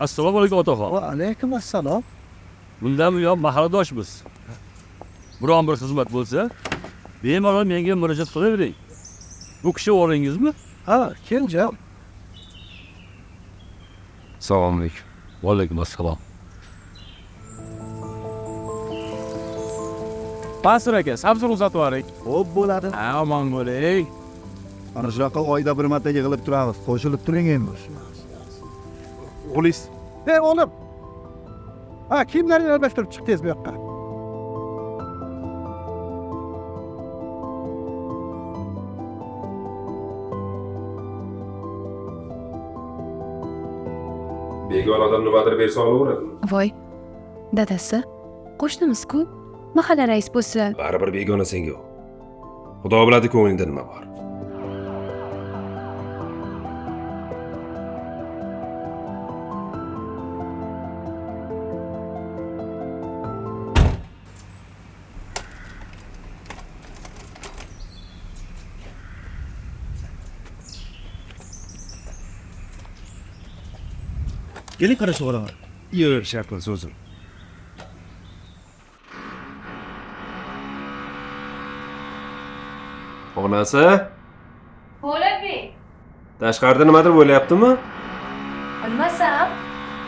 Assalomu alaykum otaxon. Va alaykum assalom. Bundan buyon mahalladoshmiz. Biron bir xizmat bo'lsa, bemalol menga murojaat qilavering. Bu kishi o'g'lingizmi? Ha, Kenjam. Assalomu alaykum. Va alaykum assalom. Basir aka, sabzor uzatib yuboring. Xo'p bo'ladi. Ha, omon bo'ling. Ana shunaqa oyda bir marta yig'ilib turamiz. Qo'shilib turing endi. O'g'lingiz Ey o'g'lim. Ha, kiyimlaringni almashtirib chiq tez bu yoqqa. Begona odam nimadir bersa olaveradi. Voy, dadasi, qo'shnimiz-ku. Mahalla rais bo'lsa, Baribir begona senga u. Xudo biladi ko'nglingda nima bor. Keling qarashib olaman. yur, shakl so'zim. Onasi, Bo'ladbek, tashqarida nimadir bo'layaptimi? bilmasam,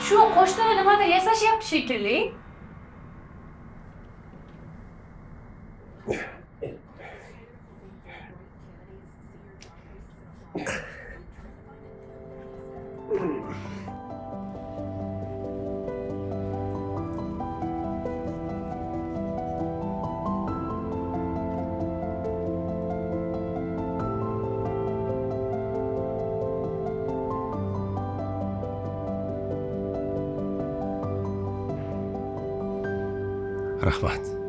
shu qo'shnilar nimadir yasashyapti shekilli. Rahmat.